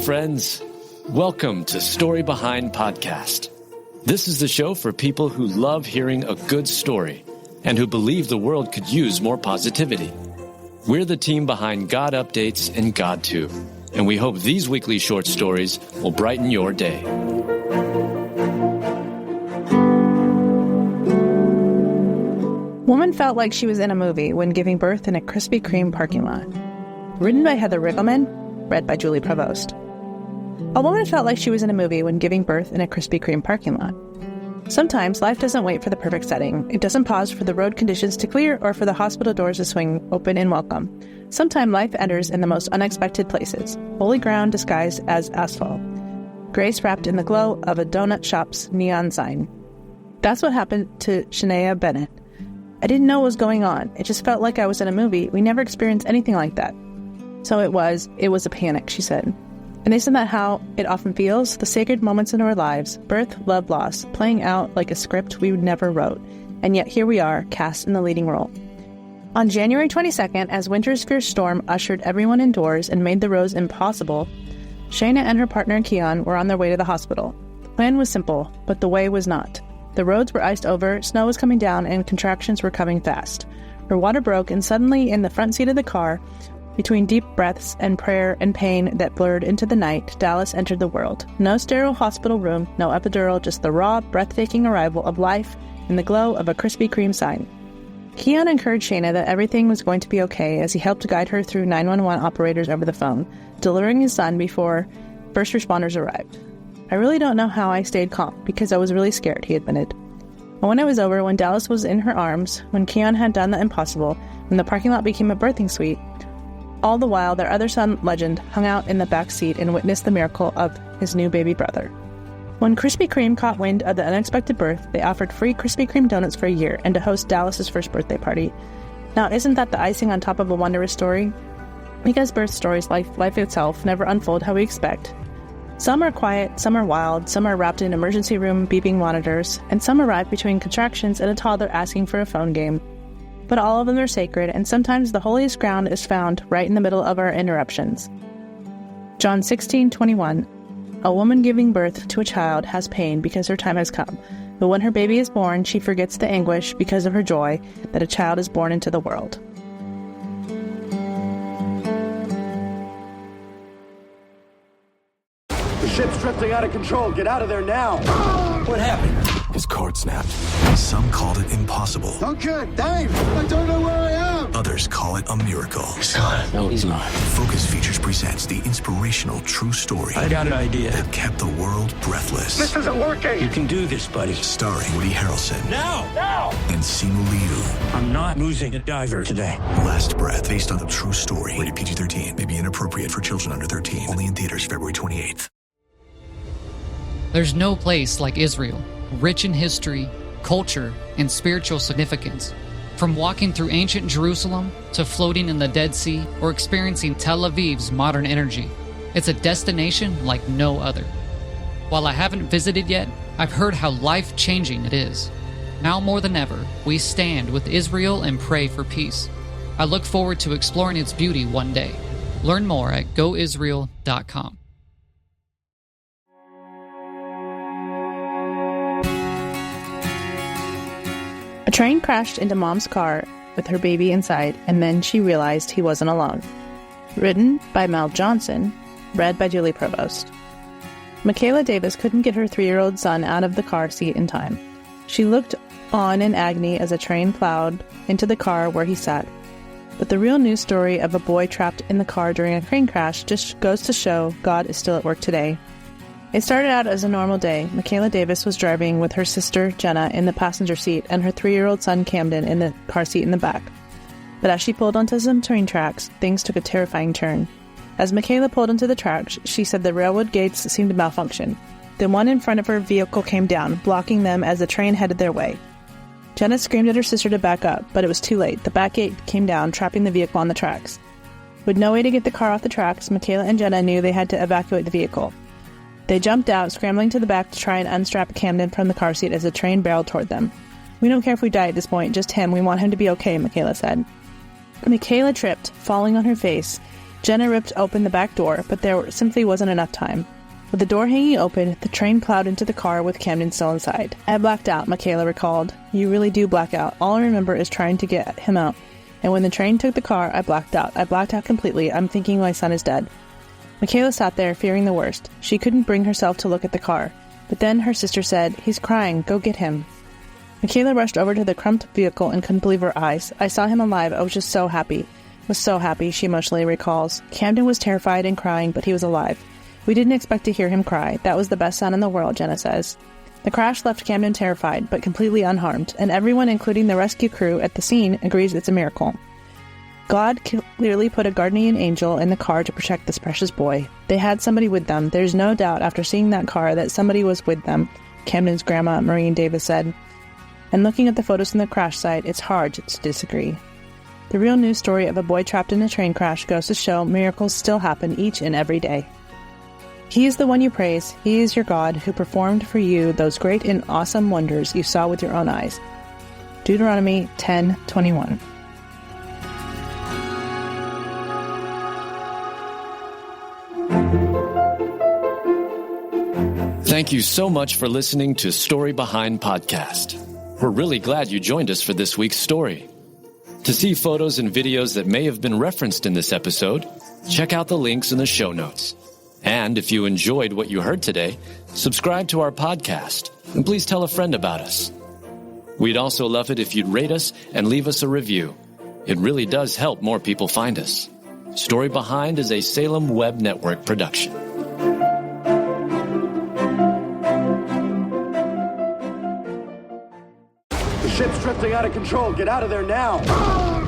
friends. Welcome to Story Behind Podcast. This is the show for people who love hearing a good story and who believe the world could use more positivity. We're the team behind GodUpdates and God2, and we hope these weekly short stories will brighten your day. Woman felt like she was in a movie when giving birth in a Krispy Kreme parking lot. Written by Heather Riggleman, read by Julie Provost. A woman felt like she was in a movie when giving birth in a Krispy Kreme parking lot. Sometimes life doesn't wait for the perfect setting. It doesn't pause for the road conditions to clear or for the hospital doors to swing open in welcome. Sometimes life enters in the most unexpected places. Holy ground disguised as asphalt. Grace wrapped in the glow of a donut shop's neon sign. That's what happened to Shania Bennett. I didn't know what was going on. It just felt like I was in a movie. We never experienced anything like that. So it was a panic, she said. And isn't that how it often feels? The sacred moments in our lives, birth, love, loss, playing out like a script we never wrote. And yet here we are, cast in the leading role. On January 22nd, as winter's fierce storm ushered everyone indoors and made the roads impossible, Shayna and her partner Keon were on their way to the hospital. The plan was simple, but the way was not. The roads were iced over, snow was coming down, and contractions were coming fast. Her water broke, and suddenly in the front seat of the car, between deep breaths and prayer and pain that blurred into the night, Dallas entered the world. No sterile hospital room, no epidural, just the raw, breathtaking arrival of life in the glow of a Krispy Kreme sign. Keon encouraged Shayna that everything was going to be okay as he helped guide her through 911 operators over the phone, delivering his son before first responders arrived. I really don't know how I stayed calm, because I was really scared, he admitted. And when it was over, when Dallas was in her arms, when Keon had done the impossible, when the parking lot became a birthing suite, all the while, their other son, Legend, hung out in the back seat and witnessed the miracle of his new baby brother. When Krispy Kreme caught wind of the unexpected birth, they offered free Krispy Kreme donuts for a year and to host Dallas's first birthday party. Now, isn't that the icing on top of a wondrous story? Because birth stories, like life itself, never unfold how we expect. Some are quiet, some are wild, some are wrapped in emergency room beeping monitors, and some arrive between contractions and a toddler asking for a phone game. But all of them are sacred, and sometimes the holiest ground is found right in the middle of our interruptions. John 16:21. A woman giving birth to a child has pain because her time has come. But when her baby is born, she forgets the anguish because of her joy that a child is born into the world. The ship's drifting out of control. Get out of there now. What happened? His cord snapped. Some called it impossible. Duncan, Dave, I don't know where I am. Others call it a miracle. Son, no, he's not. Focus Features presents the inspirational true story. I got an idea that kept the world breathless. This isn't working. You can do this, buddy. Starring Woody Harrelson. Now! And Simu Liu. I'm not losing a diver today. Last Breath, based on the true story. Rated PG-13. May be inappropriate for children under 13. Only in theaters February 28th. There's no place like Israel, rich in history, culture, and spiritual significance. From walking through ancient Jerusalem to floating in the Dead Sea or experiencing Tel Aviv's modern energy, it's a destination like no other. While I haven't visited yet, I've heard how life-changing it is. Now more than ever, we stand with Israel and pray for peace. I look forward to exploring its beauty one day. Learn more at goisrael.com. A train crashed into Mom's car with her baby inside, and then she realized he wasn't alone. Written by Mel Johnson, read by Julie Provost. Mikayla Davis couldn't get her 3-year-old son out of the car seat in time. She looked on in agony as a train plowed into the car where he sat. But the real news story of a boy trapped in the car during a train crash just goes to show God is still at work today. It started out as a normal day. Mikayla Davis was driving with her sister, Jenna, in the passenger seat and her 3-year-old son, Camden, in the car seat in the back. But as she pulled onto some train tracks, things took a terrifying turn. As Mikayla pulled into the tracks, she said the railroad gates seemed to malfunction. The one in front of her vehicle came down, blocking them as the train headed their way. Jenna screamed at her sister to back up, but it was too late. The back gate came down, trapping the vehicle on the tracks. With no way to get the car off the tracks, Mikayla and Jenna knew they had to evacuate the vehicle. They jumped out, scrambling to the back to try and unstrap Camden from the car seat as the train barreled toward them. "We don't care if we die at this point, just him. We want him to be okay," Mikayla said. Mikayla tripped, falling on her face. Jenna ripped open the back door, but there simply wasn't enough time. With the door hanging open, the train plowed into the car with Camden still inside. I blacked out, Mikayla recalled. You really do black out. All I remember is trying to get him out. And when the train took the car, I blacked out. I blacked out completely. I'm thinking my son is dead. Mikayla sat there, fearing the worst. She couldn't bring herself to look at the car. But then her sister said, He's crying. Go get him. Mikayla rushed over to the crumped vehicle and couldn't believe her eyes. I saw him alive. I was just so happy. Was so happy, she emotionally recalls. Camden was terrified and crying, but he was alive. We didn't expect to hear him cry. That was the best sound in the world, Jenna says. The crash left Camden terrified, but completely unharmed, and everyone, including the rescue crew at the scene, agrees it's a miracle. God clearly put a guardian angel in the car to protect this precious boy. They had somebody with them. There's no doubt after seeing that car that somebody was with them, Camden's grandma, Maureen Davis, said. And looking at the photos from the crash site, it's hard to disagree. The real news story of a boy trapped in a train crash goes to show miracles still happen each and every day. He is the one you praise. He is your God who performed for you those great and awesome wonders you saw with your own eyes. Deuteronomy 10:21. Thank you so much for listening to Story Behind Podcast. We're really glad you joined us for this week's story. To see photos and videos that may have been referenced in this episode, check out the links in the show notes. And if you enjoyed what you heard today, subscribe to our podcast, and please tell a friend about us. We'd also love it if you'd rate us and leave us a review. It really does help more people find us. Story Behind is a Salem Web Network production. The ship's drifting out of control. Get out of there now.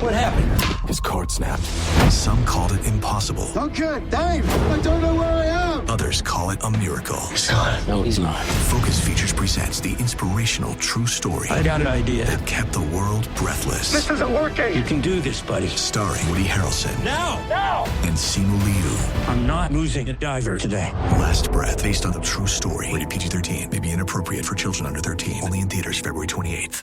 What happened? His cord snapped. Some called it impossible. Okay, Dave, I don't know where I am. Others call it a miracle. Son, no, he's not. Focus Features presents the inspirational true story I got an idea. that kept the world breathless. This isn't working. You can do this, buddy. Starring Woody Harrelson Now! and Simu Liu. I'm not losing a diver today. Last Breath, based on a true story. Rated PG-13. May be inappropriate for children under 13. Only in theaters February 28th.